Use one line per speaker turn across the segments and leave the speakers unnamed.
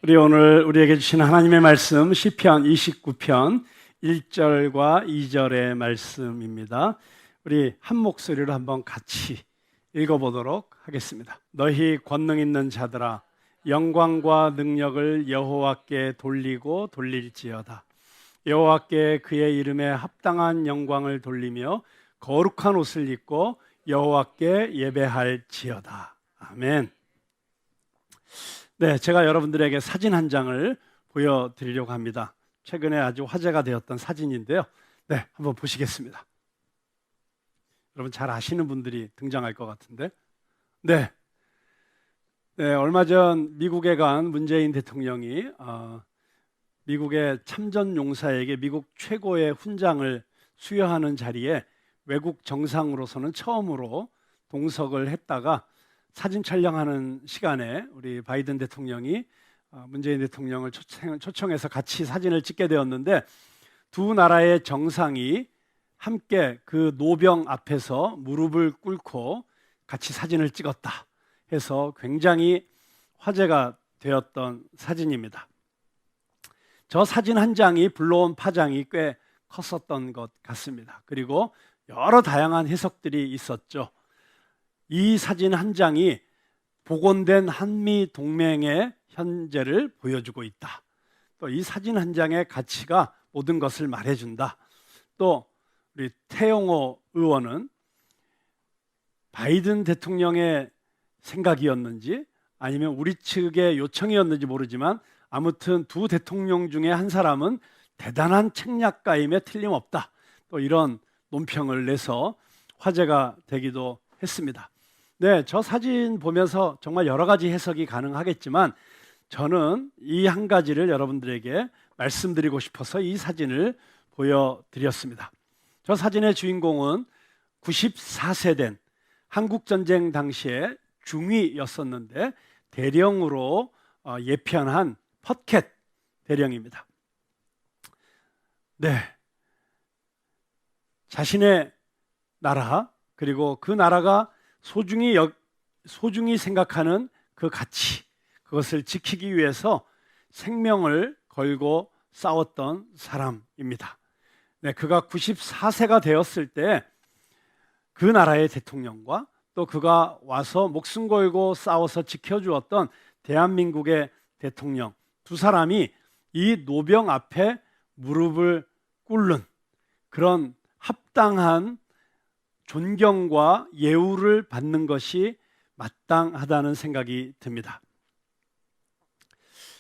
우리 오늘 우리에게 주신 하나님의 말씀 시편 29편 1절과 2절의 말씀입니다. 우리 한 목소리로 한번 같이 읽어보도록 하겠습니다. 너희 권능 있는 자들아 영광과 능력을 여호와께 돌리고 돌릴지어다. 여호와께 그의 이름에 합당한 영광을 돌리며 거룩한 옷을 입고 여호와께 예배할지어다. 아멘. 네, 제가 여러분들에게 사진 한 장을 보여드리려고 합니다. 최근에 아주 화제가 되었던 사진인데요. 네, 한번 보시겠습니다. 여러분 잘 아시는 분들이 등장할 것 같은데. 네, 얼마 전 미국에 간 문재인 대통령이 미국의 참전 용사에게 미국 최고의 훈장을 수여하는 자리에 외국 정상으로서는 처음으로 동석을 했다가 사진 촬영하는 시간에 우리 바이든 대통령이 문재인 대통령을 초청해서 같이 사진을 찍게 되었는데, 두 나라의 정상이 함께 그 노병 앞에서 무릎을 꿇고 같이 사진을 찍었다 해서 굉장히 화제가 되었던 사진입니다. 저 사진 한 장이 불러온 파장이 꽤 컸었던 것 같습니다. 그리고 여러 다양한 해석들이 있었죠. 이 사진 한 장이 복원된 한미 동맹의 현재를 보여주고 있다. 또 이 사진 한 장의 가치가 모든 것을 말해준다. 또 우리 태영호 의원은 바이든 대통령의 생각이었는지 아니면 우리 측의 요청이었는지 모르지만 아무튼 두 대통령 중에 한 사람은 대단한 책략가임에 틀림없다. 또 이런 논평을 내서 화제가 되기도 했습니다. 네, 저 사진 보면서 정말 여러 가지 해석이 가능하겠지만 저는 이 한 가지를 여러분들에게 말씀드리고 싶어서 이 사진을 보여드렸습니다. 저 사진의 주인공은 94세 된 한국전쟁 당시에 중위였었는데 대령으로 예편한 퍼켓 대령입니다. 네, 자신의 나라 그리고 그 나라가 소중히 생각하는 그 가치, 그것을 지키기 위해서 생명을 걸고 싸웠던 사람입니다. 네, 그가 94세가 되었을 때 그 나라의 대통령과 또 그가 와서 목숨 걸고 싸워서 지켜주었던 대한민국의 대통령 두 사람이 이 노병 앞에 무릎을 꿇는 그런 합당한 존경과 예우를 받는 것이 마땅하다는 생각이 듭니다.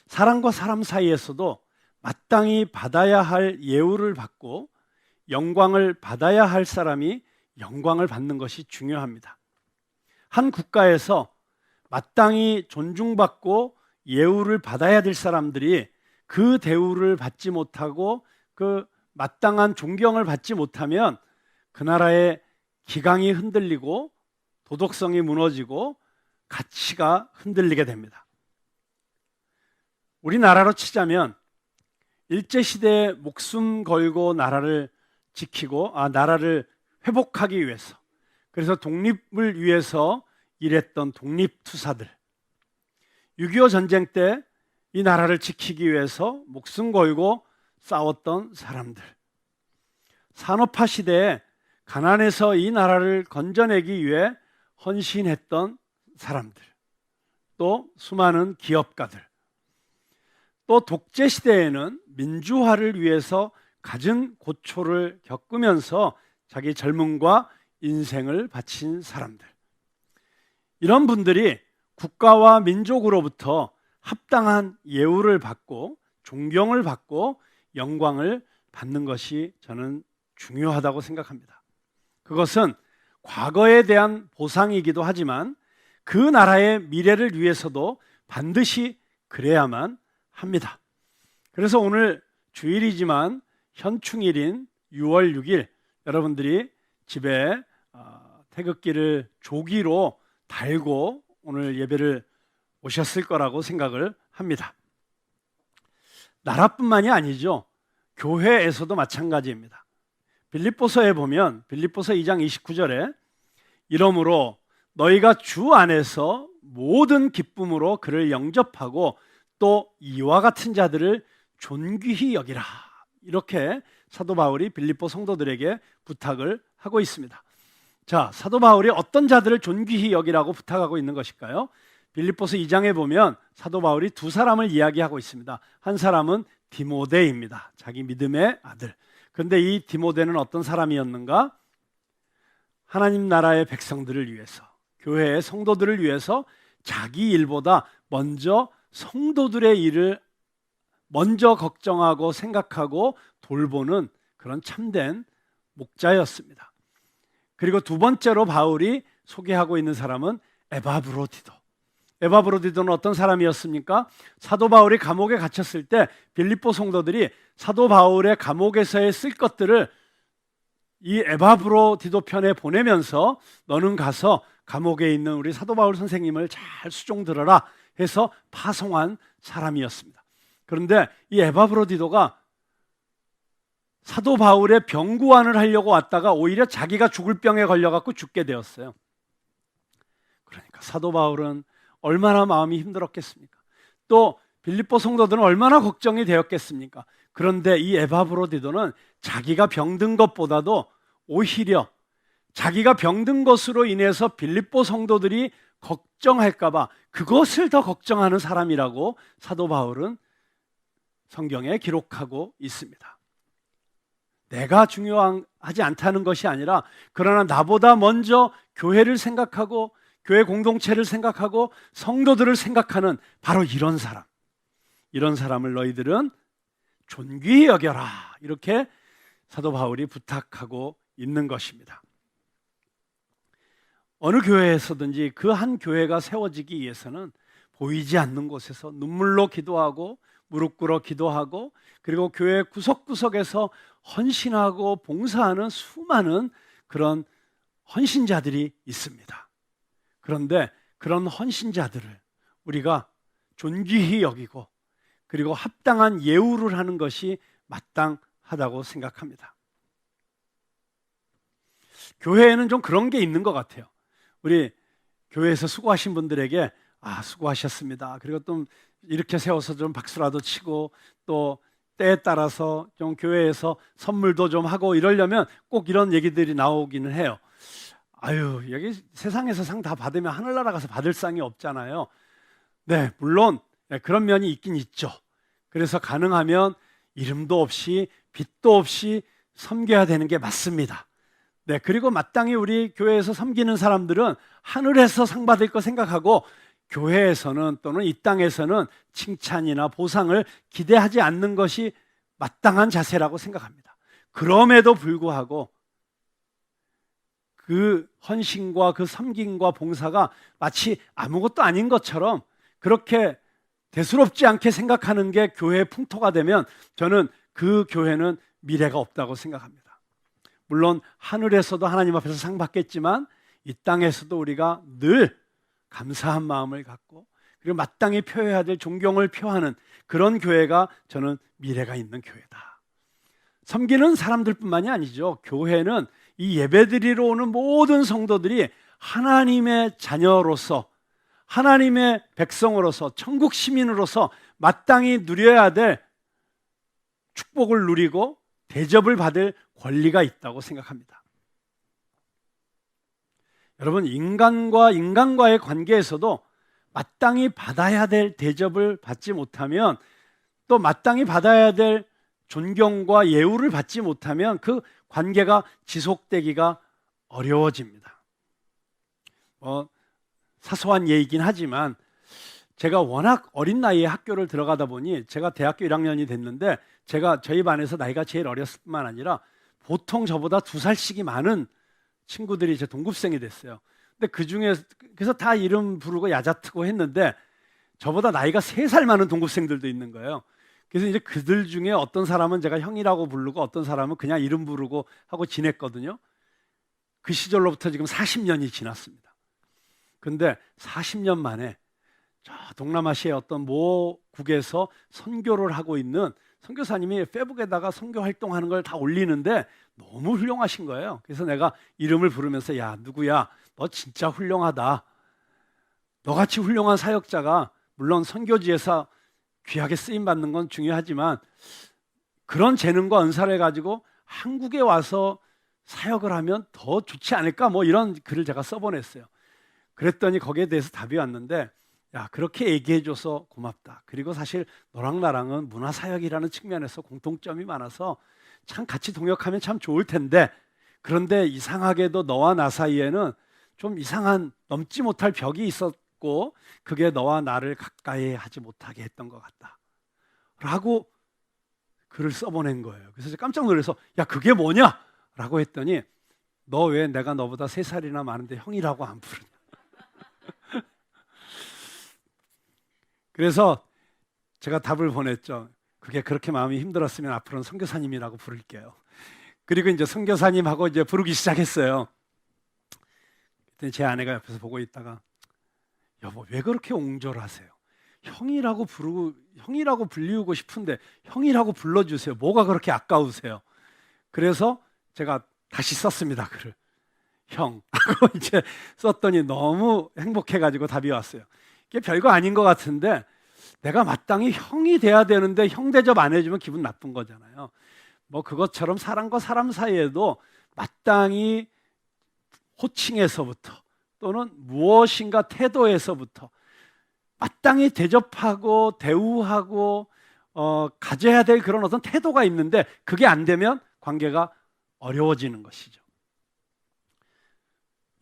사람과 사람 사이에서도 마땅히 받아야 할 예우를 받고 영광을 받아야 할 사람이 영광을 받는 것이 중요합니다. 한 국가에서 마땅히 존중받고 예우를 받아야 될 사람들이 그 대우를 받지 못하고 그 마땅한 존경을 받지 못하면 그 나라의 기강이 흔들리고 도덕성이 무너지고 가치가 흔들리게 됩니다. 우리나라로 치자면 일제시대에 목숨 걸고 나라를 지키고 나라를 회복하기 위해서, 그래서 독립을 위해서 일했던 독립투사들, 6.25 전쟁 때 이 나라를 지키기 위해서 목숨 걸고 싸웠던 사람들, 산업화 시대에 가난에서 이 나라를 건져내기 위해 헌신했던 사람들, 또 수많은 기업가들, 또 독재 시대에는 민주화를 위해서 갖은 고초를 겪으면서 자기 젊음과 인생을 바친 사람들, 이런 분들이 국가와 민족으로부터 합당한 예우를 받고 존경을 받고 영광을 받는 것이 저는 중요하다고 생각합니다. 그것은 과거에 대한 보상이기도 하지만 그 나라의 미래를 위해서도 반드시 그래야만 합니다. 그래서 오늘 주일이지만 현충일인 6월 6일 여러분들이 집에 태극기를 조기로 달고 오늘 예배를 오셨을 거라고 생각을 합니다. 나라뿐만이 아니죠. 교회에서도 마찬가지입니다. 빌립보서에 보면 빌립보서 2장 29절에 이러므로 너희가 주 안에서 모든 기쁨으로 그를 영접하고 또 이와 같은 자들을 존귀히 여기라. 이렇게 사도 바울이 빌립보 성도들에게 부탁을 하고 있습니다. 자, 사도 바울이 어떤 자들을 존귀히 여기라고 부탁하고 있는 것일까요? 빌립보서 2장에 보면 사도 바울이 두 사람을 이야기하고 있습니다. 한 사람은 디모데입니다. 자기 믿음의 아들. 그런데 이 디모데는 어떤 사람이었는가? 하나님 나라의 백성들을 위해서, 교회의 성도들을 위해서 자기 일보다 먼저 성도들의 일을 먼저 걱정하고 생각하고 돌보는 그런 참된 목자였습니다. 그리고 두 번째로 바울이 소개하고 있는 사람은 에바브로디도. 에바브로디도는 어떤 사람이었습니까? 사도 바울이 감옥에 갇혔을 때 빌립보 성도들이 사도 바울의 감옥에서의 쓸 것들을 이 에바브로디도 편에 보내면서 너는 가서 감옥에 있는 우리 사도 바울 선생님을 잘 수종 들어라 해서 파송한 사람이었습니다. 그런데 이 에바브로디도가 사도 바울의 병구안을 하려고 왔다가 오히려 자기가 죽을 병에 걸려갖고 죽게 되었어요. 그러니까 사도 바울은 얼마나 마음이 힘들었겠습니까? 또 빌립보 성도들은 얼마나 걱정이 되었겠습니까? 그런데 이 에바브로디도는 자기가 병든 것보다도 오히려 자기가 병든 것으로 인해서 빌립보 성도들이 걱정할까 봐 그것을 더 걱정하는 사람이라고 사도 바울은 성경에 기록하고 있습니다. 내가 중요하지 않다는 것이 아니라 그러나 나보다 먼저 교회를 생각하고 교회 공동체를 생각하고 성도들을 생각하는 바로 이런 사람을 너희들은 존귀히 여겨라. 이렇게 사도 바울이 부탁하고 있는 것입니다. 어느 교회에서든지 그 한 교회가 세워지기 위해서는 보이지 않는 곳에서 눈물로 기도하고 무릎 꿇어 기도하고 그리고 교회 구석구석에서 헌신하고 봉사하는 수많은 그런 헌신자들이 있습니다. 그런데 그런 헌신자들을 우리가 존귀히 여기고 그리고 합당한 예우를 하는 것이 마땅하다고 생각합니다. 교회에는 좀 그런 게 있는 것 같아요. 우리 교회에서 수고하신 분들에게 수고하셨습니다. 그리고 또 이렇게 세워서 좀 박수라도 치고 또 때에 따라서 좀 교회에서 선물도 좀 하고 이러려면 꼭 이런 얘기들이 나오기는 해요. 여기 세상에서 상 다 받으면 하늘나라 가서 받을 상이 없잖아요. 네, 물론 그런 면이 있긴 있죠. 그래서 가능하면 이름도 없이 빚도 없이 섬겨야 되는 게 맞습니다. 네, 그리고 마땅히 우리 교회에서 섬기는 사람들은 하늘에서 상 받을 거 생각하고 교회에서는 또는 이 땅에서는 칭찬이나 보상을 기대하지 않는 것이 마땅한 자세라고 생각합니다. 그럼에도 불구하고 그 헌신과 그 섬김과 봉사가 마치 아무것도 아닌 것처럼 그렇게 대수롭지 않게 생각하는 게 교회의 풍토가 되면 저는 그 교회는 미래가 없다고 생각합니다. 물론 하늘에서도 하나님 앞에서 상 받겠지만 이 땅에서도 우리가 늘 감사한 마음을 갖고 그리고 마땅히 표해야 될 존경을 표하는 그런 교회가 저는 미래가 있는 교회다. 섬기는 사람들뿐만이 아니죠. 교회는 이 예배드리러 오는 모든 성도들이 하나님의 자녀로서 하나님의 백성으로서 천국 시민으로서 마땅히 누려야 될 축복을 누리고 대접을 받을 권리가 있다고 생각합니다. 여러분, 인간과 인간과의 관계에서도 마땅히 받아야 될 대접을 받지 못하면 또 마땅히 받아야 될 존경과 예우를 받지 못하면 그 관계가 지속되기가 어려워집니다. 사소한 예이긴 하지만 제가 워낙 어린 나이에 학교를 들어가다 보니 제가 대학교 1학년이 됐는데 제가 저희 반에서 나이가 제일 어렸을 뿐만 아니라 보통 저보다 2살씩이 많은 친구들이 제 동급생이 됐어요. 근데 그래서 다 이름 부르고 야자트고 했는데 저보다 나이가 3살 많은 동급생들도 있는 거예요. 그래서 이제 그들 중에 어떤 사람은 제가 형이라고 부르고 어떤 사람은 그냥 이름 부르고 하고 지냈거든요. 그 시절로부터 지금 40년이 지났습니다. 근데 40년 만에 저 동남아시아의 어떤 모 국에서 선교를 하고 있는 선교사님이 페북에다가 선교 활동하는 걸 다 올리는데 너무 훌륭하신 거예요. 그래서 내가 이름을 부르면서 야, 누구야, 너 진짜 훌륭하다. 너같이 훌륭한 사역자가 물론 선교지에서 귀하게 쓰임 받는 건 중요하지만 그런 재능과 은사를 가지고 한국에 와서 사역을 하면 더 좋지 않을까, 뭐 이런 글을 제가 써보냈어요. 그랬더니 거기에 대해서 답이 왔는데, 야, 그렇게 얘기해줘서 고맙다. 그리고 사실 너랑 나랑은 문화사역이라는 측면에서 공통점이 많아서 참 같이 동역하면 참 좋을 텐데, 그런데 이상하게도 너와 나 사이에는 좀 이상한 넘지 못할 벽이 있었고 그게 너와 나를 가까이 하지 못하게 했던 것 같다 라고 글을 써보낸 거예요. 그래서 제가 깜짝 놀라서, 야, 그게 뭐냐? 라고 했더니, 너 왜 내가 너보다 3살이나 많은데 형이라고 안 부르냐? 그래서 제가 답을 보냈죠. 그게 그렇게 마음이 힘들었으면 앞으로는 선교사님이라고 부를게요. 그리고 이제 선교사님하고 이제 부르기 시작했어요. 그때 제 아내가 옆에서 보고 있다가, 여보, 왜 그렇게 옹졸하세요? 형이라고 불리우고 싶은데 형이라고 불러주세요. 뭐가 그렇게 아까우세요? 그래서 제가 다시 썼습니다, 글을. 형 하고 이제 썼더니 너무 행복해가지고 답이 왔어요. 이게 별거 아닌 것 같은데 내가 마땅히 형이 돼야 되는데 형 대접 안 해주면 기분 나쁜 거잖아요. 뭐 그것처럼 사람과 사람 사이에도 마땅히 호칭에서부터 또는 무엇인가 태도에서부터 마땅히 대접하고 대우하고 가져야 될 그런 어떤 태도가 있는데 그게 안 되면 관계가 어려워지는 것이죠.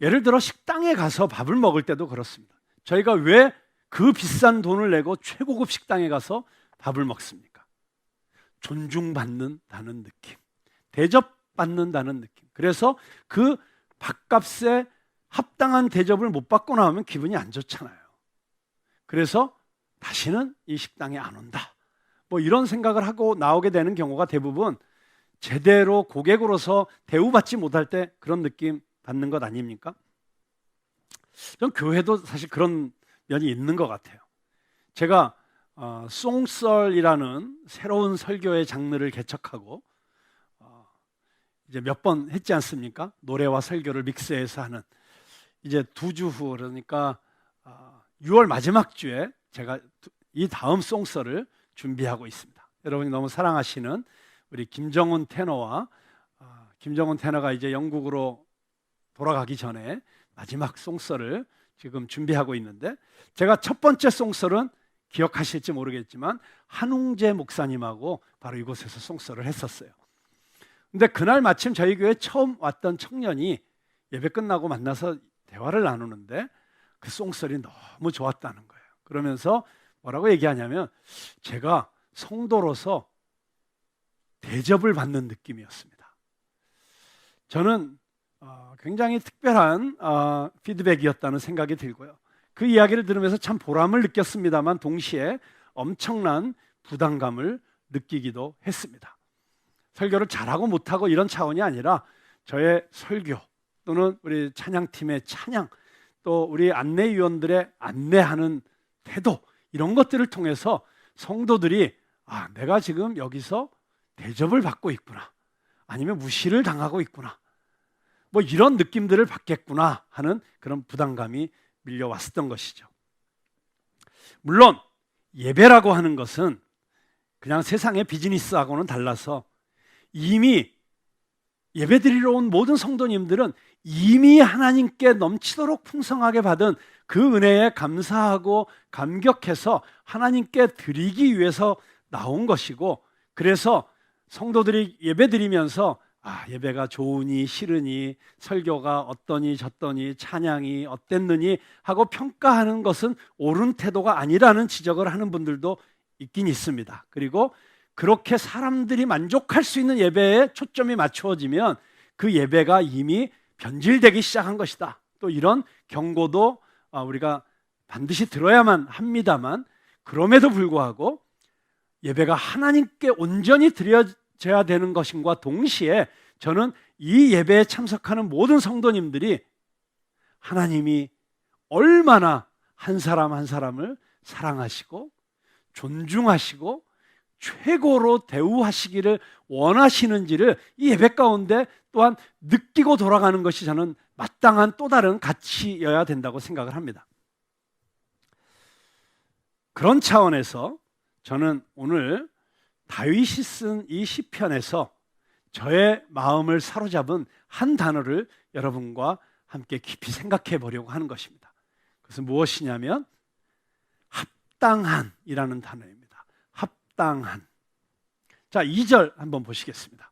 예를 들어 식당에 가서 밥을 먹을 때도 그렇습니다. 저희가 왜 그 비싼 돈을 내고 최고급 식당에 가서 밥을 먹습니까? 존중받는다는 느낌, 대접받는다는 느낌. 그래서 그 밥값에 합당한 대접을 못 받고 나오면 기분이 안 좋잖아요. 그래서 다시는 이 식당에 안 온다, 뭐 이런 생각을 하고 나오게 되는 경우가 대부분 제대로 고객으로서 대우받지 못할 때 그런 느낌 받는 것 아닙니까? 전 교회도 사실 그런 면이 있는 것 같아요. 제가 송썰이라는 새로운 설교의 장르를 개척하고 이제 몇 번 했지 않습니까? 노래와 설교를 믹스해서 하는. 이제 2주 후, 그러니까 6월 마지막 주에 제가 이 다음 송썰을 준비하고 있습니다. 여러분이 너무 사랑하시는 우리 김정훈 테너와 김정훈 테너가 이제 영국으로 돌아가기 전에 마지막 송썰을 지금 준비하고 있는데, 제가 첫 번째 송썰은 기억하실지 모르겠지만 한웅재 목사님하고 바로 이곳에서 송썰을 했었어요. 근데 그날 마침 저희 교회 처음 왔던 청년이 예배 끝나고 만나서 대화를 나누는데 그 송썰이 너무 좋았다는 거예요. 그러면서 뭐라고 얘기하냐면, 제가 성도로서 대접을 받는 느낌이었습니다. 저는 굉장히 특별한 피드백이었다는 생각이 들고요. 그 이야기를 들으면서 참 보람을 느꼈습니다만 동시에 엄청난 부담감을 느끼기도 했습니다. 설교를 잘하고 못하고 이런 차원이 아니라 저의 설교 또는 우리 찬양팀의 찬양, 또 우리 안내위원들의 안내하는 태도, 이런 것들을 통해서 성도들이 내가 지금 여기서 대접을 받고 있구나, 아니면 무시를 당하고 있구나, 뭐 이런 느낌들을 받겠구나 하는 그런 부담감이 밀려왔었던 것이죠. 물론 예배라고 하는 것은 그냥 세상의 비즈니스하고는 달라서 이미 예배드리러 온 모든 성도님들은 이미 하나님께 넘치도록 풍성하게 받은 그 은혜에 감사하고 감격해서 하나님께 드리기 위해서 나온 것이고, 그래서 성도들이 예배드리면서 예배가 좋으니 싫으니, 설교가 어떠니 저떠니, 찬양이 어땠느니 하고 평가하는 것은 옳은 태도가 아니라는 지적을 하는 분들도 있긴 있습니다. 그리고 그렇게 사람들이 만족할 수 있는 예배에 초점이 맞추어지면 그 예배가 이미 변질되기 시작한 것이다, 또 이런 경고도 우리가 반드시 들어야만 합니다만, 그럼에도 불구하고 예배가 하나님께 온전히 드려져야 되는 것인과 동시에 저는 이 예배에 참석하는 모든 성도님들이 하나님이 얼마나 한 사람 한 사람을 사랑하시고 존중하시고 최고로 대우하시기를 원하시는지를 이 예배 가운데 또한 느끼고 돌아가는 것이 저는 마땅한 또 다른 가치여야 된다고 생각을 합니다. 그런 차원에서 저는 오늘 다윗이 쓴 이 시편에서 저의 마음을 사로잡은 한 단어를 여러분과 함께 깊이 생각해 보려고 하는 것입니다. 그것은 무엇이냐면 합당한이라는 단어입니다. 합당한. 자, 2절 한번 보시겠습니다.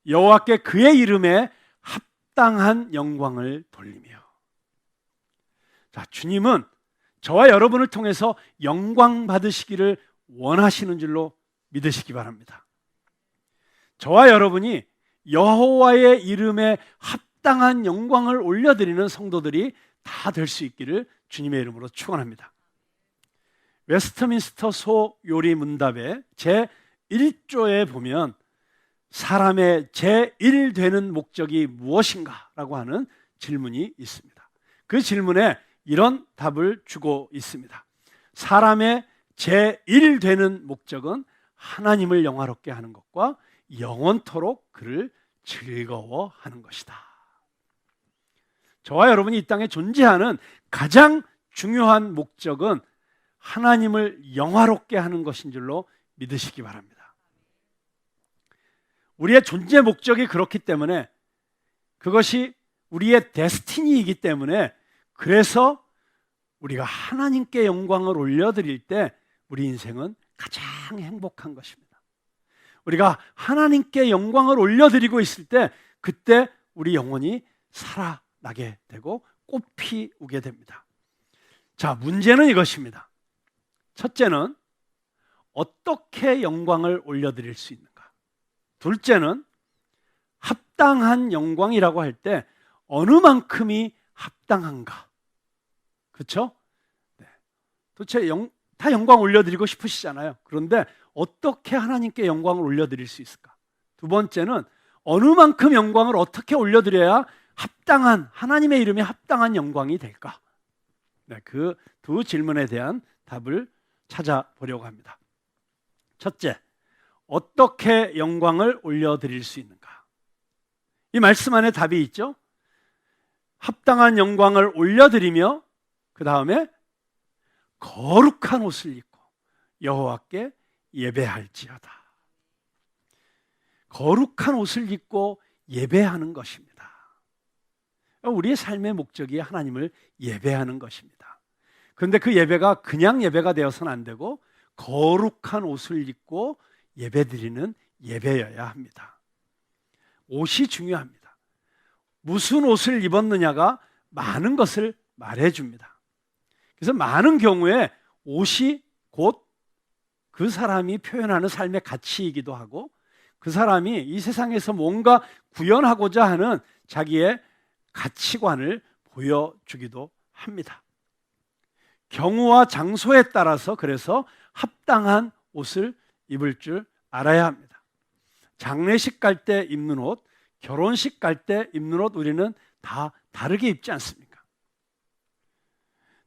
여호와께 그의 이름에 합당한 영광을 돌리며. 자, 주님은 저와 여러분을 통해서 영광 받으시기를 원하시는 줄로 믿으시기 바랍니다. 저와 여러분이 여호와의 이름에 합당한 영광을 올려드리는 성도들이 다 될 수 있기를 주님의 이름으로 축원합니다. 웨스트민스터 소요리 문답의 제1조에 보면 사람의 제1 되는 목적이 무엇인가? 라고 하는 질문이 있습니다. 그 질문에 이런 답을 주고 있습니다. 사람의 제1 되는 목적은 하나님을 영화롭게 하는 것과 영원토록 그를 즐거워하는 것이다. 저와 여러분이 이 땅에 존재하는 가장 중요한 목적은 하나님을 영화롭게 하는 것인 줄로 믿으시기 바랍니다. 우리의 존재 목적이 그렇기 때문에, 그것이 우리의 데스티니이기 때문에, 그래서 우리가 하나님께 영광을 올려드릴 때 우리 인생은 가장 행복한 것입니다. 우리가 하나님께 영광을 올려드리고 있을 때 그때 우리 영혼이 살아나게 되고 꽃피 우게 됩니다. 자, 문제는 이것입니다. 첫째는 어떻게 영광을 올려드릴 수 있는가? 둘째는 합당한 영광이라고 할 때 어느 만큼이 합당한가? 그렇죠? 네. 도대체 다 영광 올려드리고 싶으시잖아요. 그런데 어떻게 하나님께 영광을 올려드릴 수 있을까? 두 번째는 어느 만큼 영광을 어떻게 올려드려야 합당한, 하나님의 이름에 합당한 영광이 될까? 네, 그 두 질문에 대한 답을 찾아보려고 합니다. 첫째, 어떻게 영광을 올려드릴 수 있는가? 이 말씀 안에 답이 있죠? 합당한 영광을 올려드리며 그 다음에 거룩한 옷을 입고 여호와께 예배할지어다. 거룩한 옷을 입고 예배하는 것입니다. 우리의 삶의 목적이 하나님을 예배하는 것입니다. 그런데 그 예배가 그냥 예배가 되어서는 안 되고 거룩한 옷을 입고 예배드리는 예배여야 합니다. 옷이 중요합니다. 무슨 옷을 입었느냐가 많은 것을 말해줍니다. 그래서 많은 경우에 옷이 곧 그 사람이 표현하는 삶의 가치이기도 하고 그 사람이 이 세상에서 뭔가 구현하고자 하는 자기의 가치관을 보여주기도 합니다. 경우와 장소에 따라서 그래서 합당한 옷을 입을 줄 알아야 합니다. 장례식 갈 때 입는 옷, 결혼식 갈 때 입는 옷 우리는 다 다르게 입지 않습니까?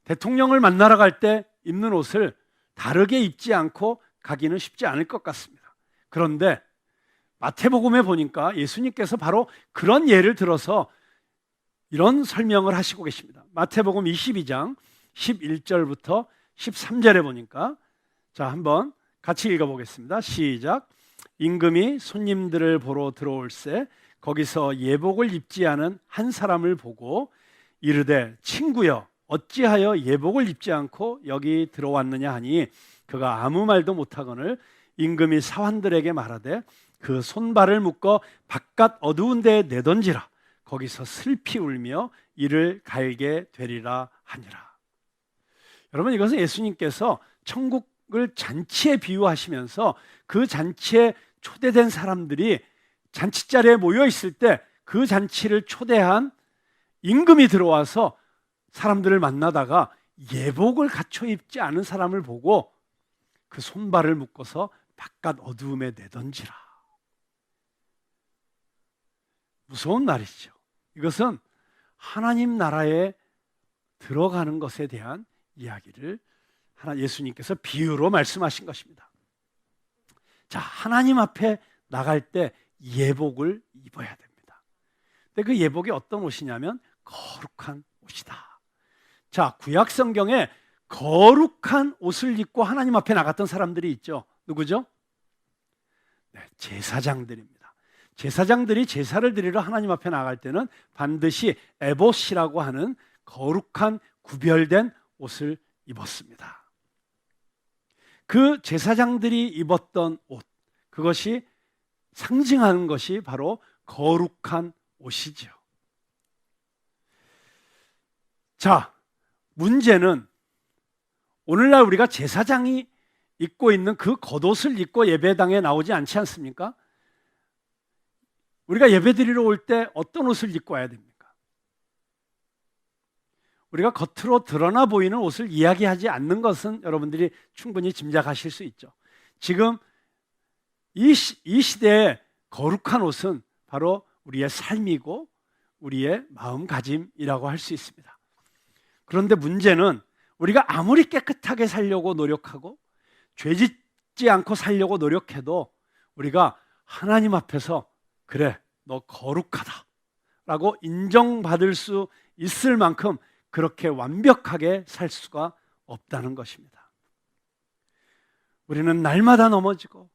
대통령을 만나러 갈 때 입는 옷을 다르게 입지 않고 가기는 쉽지 않을 것 같습니다. 그런데 마태복음에 보니까 예수님께서 바로 그런 예를 들어서 이런 설명을 하시고 계십니다. 마태복음 22장 11절부터 13절에 보니까, 자, 한번 같이 읽어보겠습니다. 시작. 임금이 손님들을 보러 들어올새 거기서 예복을 입지 않은 한 사람을 보고 이르되 친구여 어찌하여 예복을 입지 않고 여기 들어왔느냐 하니 그가 아무 말도 못하거늘 임금이 사환들에게 말하되 그 손발을 묶어 바깥 어두운 데에 내던지라. 거기서 슬피 울며 이를 갈게 되리라 하니라. 여러분, 이것은 예수님께서 천국을 잔치에 비유하시면서 그 잔치에 초대된 사람들이 잔치자리에 모여 있을 때 그 잔치를 초대한 임금이 들어와서 사람들을 만나다가 예복을 갖춰 입지 않은 사람을 보고 그 손발을 묶어서 바깥 어두움에 내던지라. 무서운 말이죠. 이것은 하나님 나라에 들어가는 것에 대한 이야기를 예수님께서 비유로 말씀하신 것입니다. 자, 하나님 앞에 나갈 때 예복을 입어야 됩니다. 근데 그 예복이 어떤 옷이냐면 거룩한 옷이다. 자, 구약 성경에 거룩한 옷을 입고 하나님 앞에 나갔던 사람들이 있죠. 누구죠? 네, 제사장들입니다. 제사장들이 제사를 드리러 하나님 앞에 나갈 때는 반드시 에봇이라고 하는 거룩한 구별된 옷을 입었습니다. 그 제사장들이 입었던 옷, 그것이 상징하는 것이 바로 거룩한 옷이죠. 자, 문제는 오늘날 우리가 제사장이 입고 있는 그 겉옷을 입고 예배당에 나오지 않지 않습니까? 우리가 예배드리러 올 때 어떤 옷을 입고 와야 됩니까? 우리가 겉으로 드러나 보이는 옷을 이야기하지 않는 것은 여러분들이 충분히 짐작하실 수 있죠. 지금 이 시대의 거룩한 옷은 바로 우리의 삶이고 우리의 마음가짐이라고 할 수 있습니다. 그런데 문제는 우리가 아무리 깨끗하게 살려고 노력하고 죄짓지 않고 살려고 노력해도 우리가 하나님 앞에서 그래, 너 거룩하다 라고 인정받을 수 있을 만큼 그렇게 완벽하게 살 수가 없다는 것입니다. 우리는 날마다 넘어지고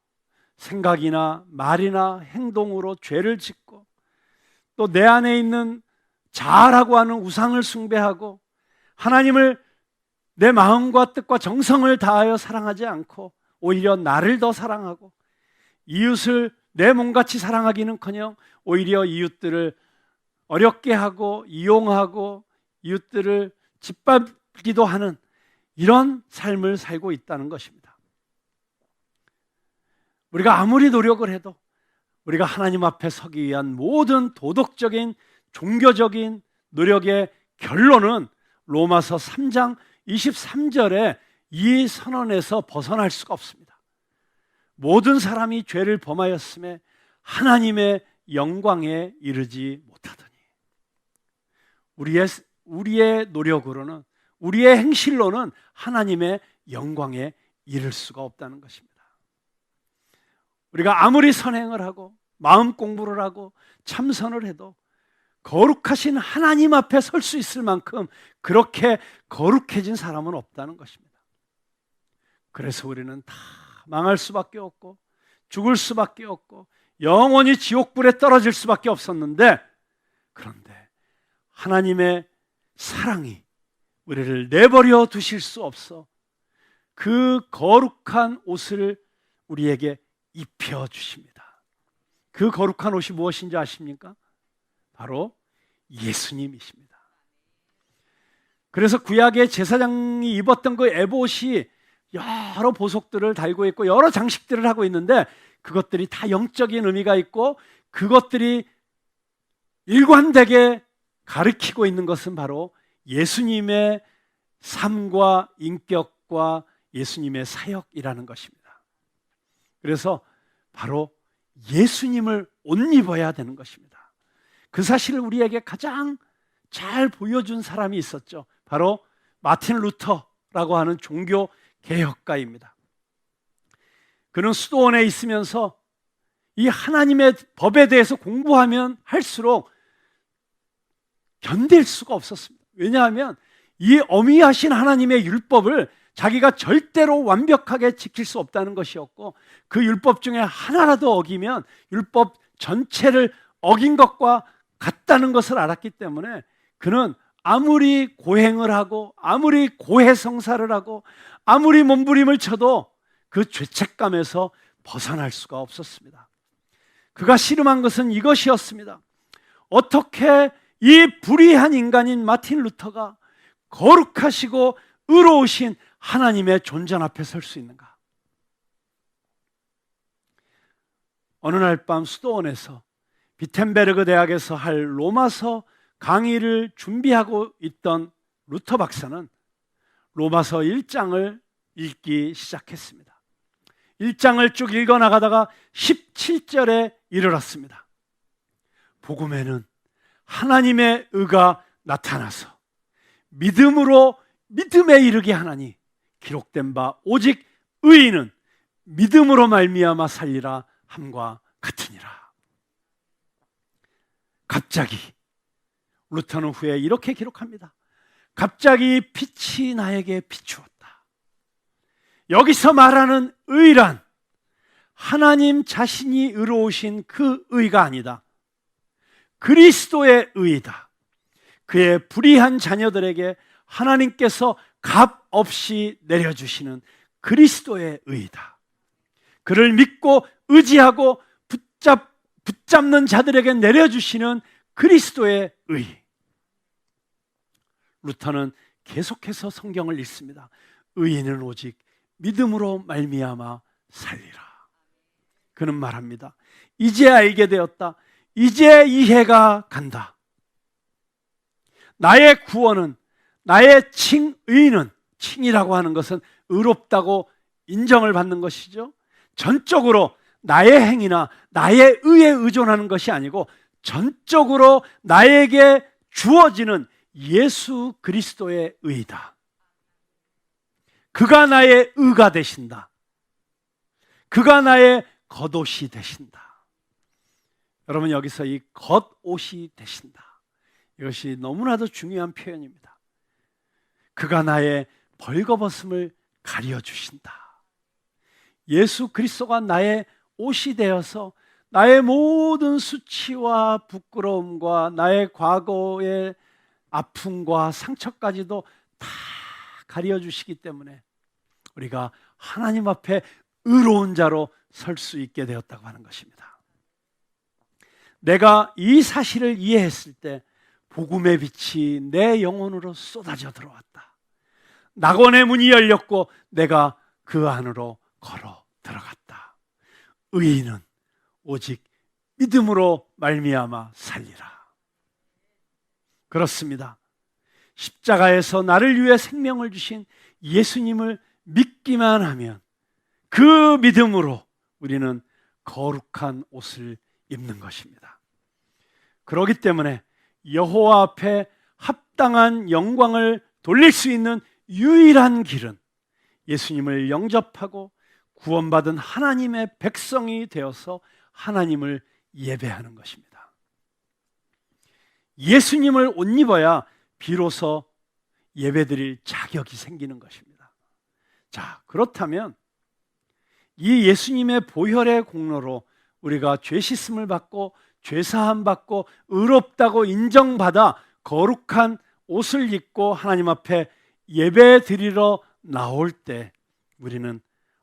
생각이나 말이나 행동으로 죄를 짓고 또 내 안에 있는 자아라고 하는 우상을 숭배하고 하나님을 내 마음과 뜻과 정성을 다하여 사랑하지 않고 오히려 나를 더 사랑하고 이웃을 내 몸같이 사랑하기는커녕 오히려 이웃들을 어렵게 하고 이용하고 이웃들을 짓밟기도 하는 이런 삶을 살고 있다는 것입니다. 우리가 아무리 노력을 해도 우리가 하나님 앞에 서기 위한 모든 도덕적인 종교적인 노력의 결론은 로마서 3장 23절에 이 선언에서 벗어날 수가 없습니다. 모든 사람이 죄를 범하였음에 하나님의 영광에 이르지 못하더니 우리의 노력으로는 우리의 행실로는 하나님의 영광에 이를 수가 없다는 것입니다. 우리가 아무리 선행을 하고 마음 공부를 하고 참선을 해도 거룩하신 하나님 앞에 설 수 있을 만큼 그렇게 거룩해진 사람은 없다는 것입니다. 그래서 우리는 다 망할 수밖에 없고 죽을 수밖에 없고 영원히 지옥불에 떨어질 수밖에 없었는데, 그런데 하나님의 사랑이 우리를 내버려 두실 수 없어 그 거룩한 옷을 우리에게 입혀주십니다. 그 거룩한 옷이 무엇인지 아십니까? 바로 예수님이십니다. 그래서 구약의 제사장이 입었던 그 에봇이 여러 보석들을 달고 있고 여러 장식들을 하고 있는데 그것들이 다 영적인 의미가 있고 그것들이 일관되게 가리키고 있는 것은 바로 예수님의 삶과 인격과 예수님의 사역이라는 것입니다. 그래서 바로 예수님을 옷 입어야 되는 것입니다. 그 사실을 우리에게 가장 잘 보여준 사람이 있었죠. 바로 마틴 루터라고 하는 종교 개혁가입니다. 그는 수도원에 있으면서 이 하나님의 법에 대해서 공부하면 할수록 견딜 수가 없었습니다. 왜냐하면 이 어미하신 하나님의 율법을 자기가 절대로 완벽하게 지킬 수 없다는 것이었고, 그 율법 중에 하나라도 어기면 율법 전체를 어긴 것과 같다는 것을 알았기 때문에 그는 아무리 고행을 하고 아무리 고해성사를 하고 아무리 몸부림을 쳐도 그 죄책감에서 벗어날 수가 없었습니다. 그가 씨름한 것은 이것이었습니다. 어떻게 이 불의한 인간인 마틴 루터가 거룩하시고 의로우신 하나님의 존전 앞에 설 수 있는가? 어느 날 밤 수도원에서 비텐베르그 대학에서 할 로마서 강의를 준비하고 있던 루터 박사는 로마서 1장을 읽기 시작했습니다. 1장을 쭉 읽어나가다가 17절에 이르렀습니다. 복음에는 하나님의 의가 나타나서 믿음으로 믿음에 이르게 하나니 기록된 바 오직 의인은 믿음으로 말미암아 살리라 함과 같으니라. 갑자기 루터는 후에 이렇게 기록합니다. 갑자기 빛이 나에게 비추었다. 여기서 말하는 의란 하나님 자신이 의로우신 그 의가 아니다. 그리스도의 의이다. 그의 불의한 자녀들에게 하나님께서 값 없이 내려주시는 그리스도의 의이다. 그를 믿고 의지하고 붙잡는 자들에게 내려주시는 그리스도의 의. 루터는 계속해서 성경을 읽습니다. 의인은 오직 믿음으로 말미암아 살리라. 그는 말합니다. 이제 알게 되었다. 이제 이해가 간다. 나의 구원은, 나의 칭의는, 칭이라고 하는 것은 의롭다고 인정을 받는 것이죠. 전적으로 나의 행위나 나의 의에 의존하는 것이 아니고 전적으로 나에게 주어지는 예수 그리스도의 의이다. 그가 나의 의가 되신다. 그가 나의 겉옷이 되신다. 여러분, 여기서 이 겉옷이 되신다, 이것이 너무나도 중요한 표현입니다. 그가 나의 벌거벗음을 가려주신다. 예수 그리스도가 나의 옷이 되어서 나의 모든 수치와 부끄러움과 나의 과거의 아픔과 상처까지도 다 가려주시기 때문에 우리가 하나님 앞에 의로운 자로 설 수 있게 되었다고 하는 것입니다. 내가 이 사실을 이해했을 때 복음의 빛이 내 영혼으로 쏟아져 들어왔다. 낙원의 문이 열렸고 내가 그 안으로 걸어 들어갔다. 의인은 오직 믿음으로 말미암아 살리라. 그렇습니다. 십자가에서 나를 위해 생명을 주신 예수님을 믿기만 하면 그 믿음으로 우리는 거룩한 옷을 입는 것입니다. 그렇기 때문에 여호와 앞에 합당한 영광을 돌릴 수 있는 유일한 길은 예수님을 영접하고 구원받은 하나님의 백성이 되어서 하나님을 예배하는 것입니다. 예수님을 옷 입어야 비로소 예배드릴 자격이 생기는 것입니다. 자, 그렇다면 이 예수님의 보혈의 공로로 우리가 죄 씻음을 받고 죄 사함 받고 의롭다고 인정받아 거룩한 옷을 입고 하나님 앞에 예배 드리러 나올 때 우리는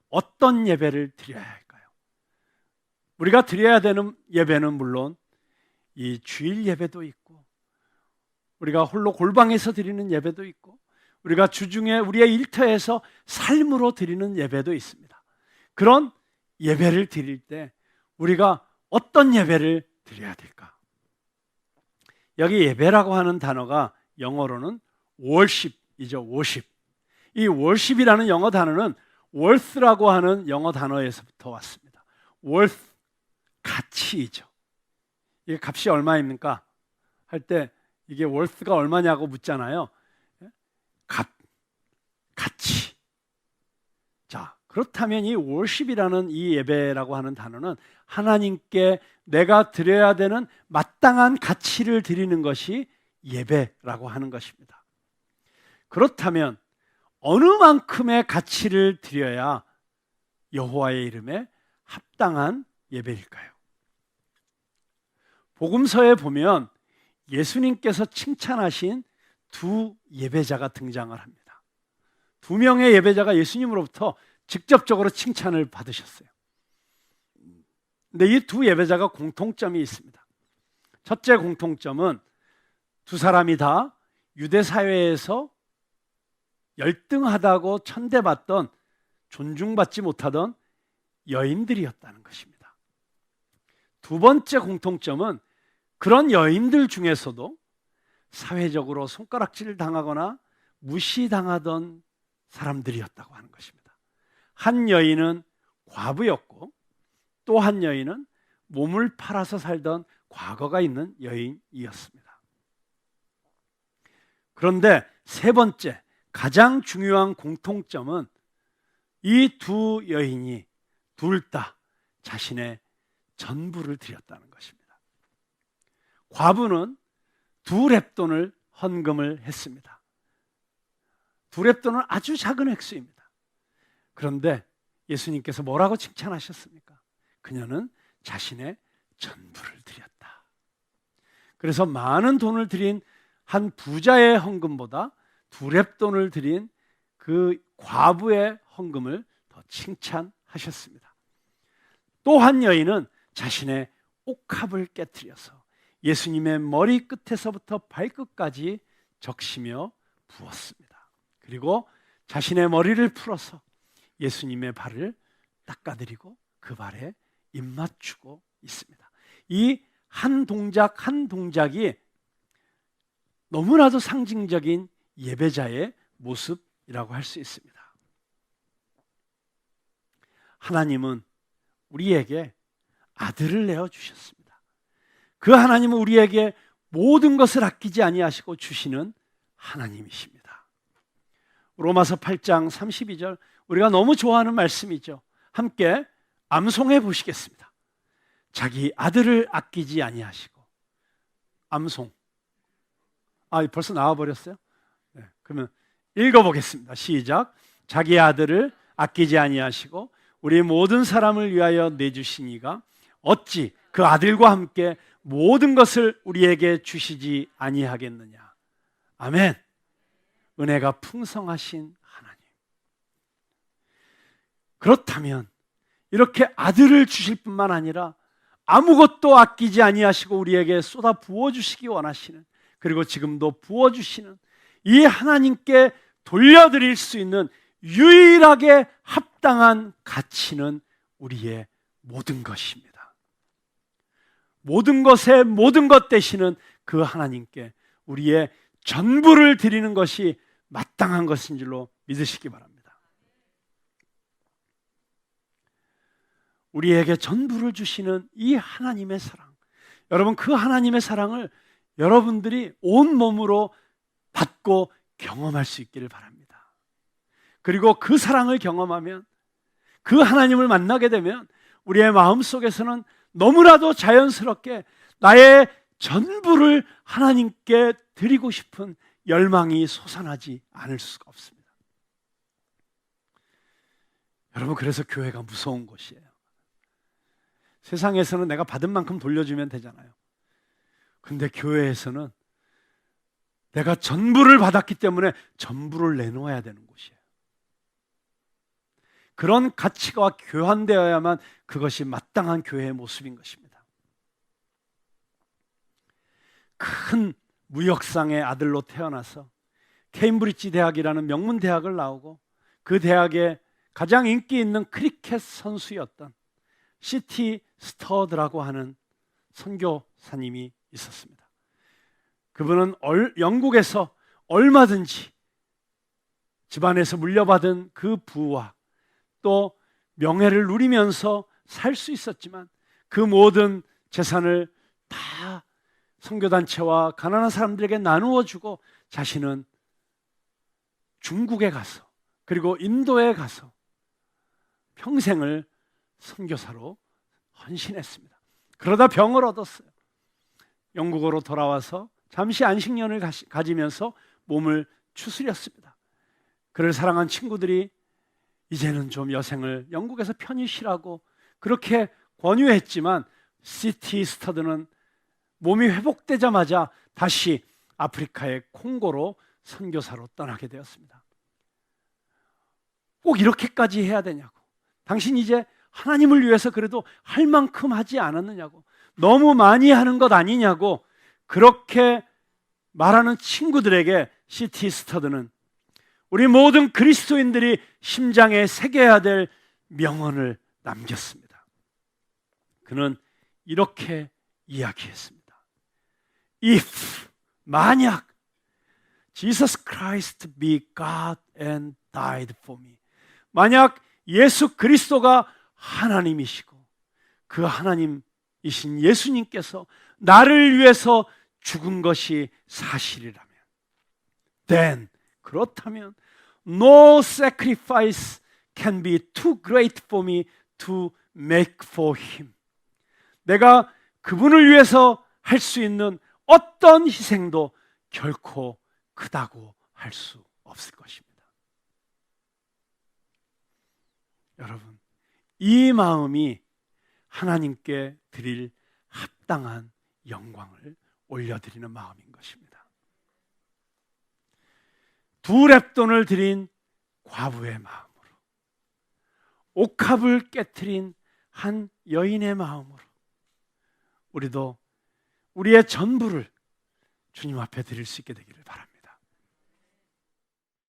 어떤 예배를 드려야 할까요? 우리가 드려야 되는 예배는 물론 이 주일 예배도 있고, 우리가 홀로 골방에서 드리는 예배도 있고, 우리가 주중에 우리의 일터에서 삶으로 드리는 예배도 있습니다. 그런 예배를 드릴 때 우리가 어떤 예배를 드려야 될까? 여기 예배라고 하는 단어가 영어로는 worship이죠. worship. 이 worship이라는 영어 단어는 worth라고 하는 영어 단어에서부터 왔습니다. worth, 가치이죠. 이게 값이 얼마입니까? 할 때 이게 worth가 얼마냐고 묻잖아요. 가치. 자, 그렇다면 이 worship이라는 이 예배라고 하는 단어는 하나님께 내가 드려야 되는 마땅한 가치를 드리는 것이 예배라고 하는 것입니다. 그렇다면 어느 만큼의 가치를 드려야 여호와의 이름에 합당한 예배일까요? 복음서에 보면 예수님께서 칭찬하신 두 예배자가 등장을 합니다. 두 명의 예배자가 예수님으로부터 직접적으로 칭찬을 받으셨어요. 근데 이 두 예배자가 공통점이 있습니다. 첫째 공통점은 두 사람이 다 유대 사회에서 열등하다고 천대받던, 존중받지 못하던 여인들이었다는 것입니다. 두 번째 공통점은 그런 여인들 중에서도 사회적으로 손가락질 당하거나 무시당하던 사람들이었다고 하는 것입니다. 한 여인은 과부였고 또 한 여인은 몸을 팔아서 살던 과거가 있는 여인이었습니다. 그런데 세 번째, 가장 중요한 공통점은 이 두 여인이 둘 다 자신의 전부를 드렸다는 것입니다. 과부는 두 렙돈을 헌금을 했습니다. 두렙돈은 아주 작은 액수입니다. 그런데 예수님께서 뭐라고 칭찬하셨습니까? 그녀는 자신의 전부를 드렸다. 그래서 많은 돈을 드린 한 부자의 헌금보다 두렙돈을 드린 그 과부의 헌금을 더 칭찬하셨습니다. 또 한 여인은 자신의 옥합을 깨뜨려서 예수님의 머리 끝에서부터 발끝까지 적시며 부었습니다. 그리고 자신의 머리를 풀어서 예수님의 발을 닦아드리고 그 발에 입맞추고 있습니다. 이 한 동작 한 동작이 너무나도 상징적인 예배자의 모습이라고 할 수 있습니다. 하나님은 우리에게 아들을 내어주셨습니다. 그 하나님은 우리에게 모든 것을 아끼지 아니하시고 주시는 하나님이십니다. 로마서 8장 32절, 우리가 너무 좋아하는 말씀이죠. 함께 암송해 보시겠습니다. 자기 아들을 아끼지 아니하시고. 암송. 벌써 나와버렸어요? 네, 그러면 읽어보겠습니다. 시작. 자기 아들을 아끼지 아니하시고 우리 모든 사람을 위하여 내주시니가 어찌 그 아들과 함께 모든 것을 우리에게 주시지 아니하겠느냐. 아멘. 은혜가 풍성하신 하나님. 그렇다면 이렇게 아들을 주실 뿐만 아니라 아무것도 아끼지 아니하시고 우리에게 쏟아 부어주시기 원하시는, 그리고 지금도 부어주시는 이 하나님께 돌려드릴 수 있는 유일하게 합당한 가치는 우리의 모든 것입니다. 모든 것의 모든 것 되시는 그 하나님께 우리의 전부를 드리는 것이 마땅한 것인 줄로 믿으시기 바랍니다. 우리에게 전부를 주시는 이 하나님의 사랑, 여러분, 그 하나님의 사랑을 여러분들이 온 몸으로 받고 경험할 수 있기를 바랍니다. 그리고 그 사랑을 경험하면, 그 하나님을 만나게 되면 우리의 마음속에서는 너무나도 자연스럽게 나의 전부를 하나님께 드리고 싶은 열망이 솟아나지 않을 수가 없습니다. 여러분, 그래서 교회가 무서운 곳이에요. 세상에서는 내가 받은 만큼 돌려주면 되잖아요. 근데 교회에서는 내가 전부를 받았기 때문에 전부를 내놓아야 되는 곳이에요. 그런 가치가 교환되어야만 그것이 마땅한 교회의 모습인 것입니다. 큰 무역상의 아들로 태어나서 케임브리지 대학이라는 명문 대학을 나오고 그 대학에 가장 인기 있는 크리켓 선수였던 C.T. 스터드라고 하는 선교사님이 있었습니다. 그분은 영국에서 얼마든지 집안에서 물려받은 그 부와 또 명예를 누리면서 살 수 있었지만 그 모든 재산을 다 선교단체와 가난한 사람들에게 나누어 주고 자신은 중국에 가서 그리고 인도에 가서 평생을 선교사로 헌신했습니다. 그러다 병을 얻었어요. 영국으로 돌아와서 잠시 안식년을 가지면서 몸을 추스렸습니다. 그를 사랑한 친구들이 이제는 좀 여생을 영국에서 편히 쉬라고 그렇게 권유했지만 C.T. 스터드는 몸이 회복되자마자 다시 아프리카의 콩고로 선교사로 떠나게 되었습니다. 꼭 이렇게까지 해야 되냐고. 당신 이제 하나님을 위해서 그래도 할 만큼 하지 않았느냐고. 너무 많이 하는 것 아니냐고. 그렇게 말하는 친구들에게 C.T. 스터드는 우리 모든 그리스도인들이 심장에 새겨야 될 명언을 남겼습니다. 그는 이렇게 이야기했습니다. If, 만약 Jesus Christ be God and died for me, 만약 예수 그리스도가 하나님이시고 그 하나님이신 예수님께서 나를 위해서 죽은 것이 사실이라면, then, 그렇다면 no sacrifice can be too great for me to make for him. 내가 그분을 위해서 할 수 있는 어떤 희생도 결코 크다고 할 수 없을 것입니다. 여러분, 이 마음이 하나님께 드릴 합당한 영광을 올려드리는 마음인 것입니다. 2렙돈을 드린 과부의 마음으로, 옥합을 깨트린 한 여인의 마음으로 우리도 우리의 전부를 주님 앞에 드릴 수 있게 되기를 바랍니다.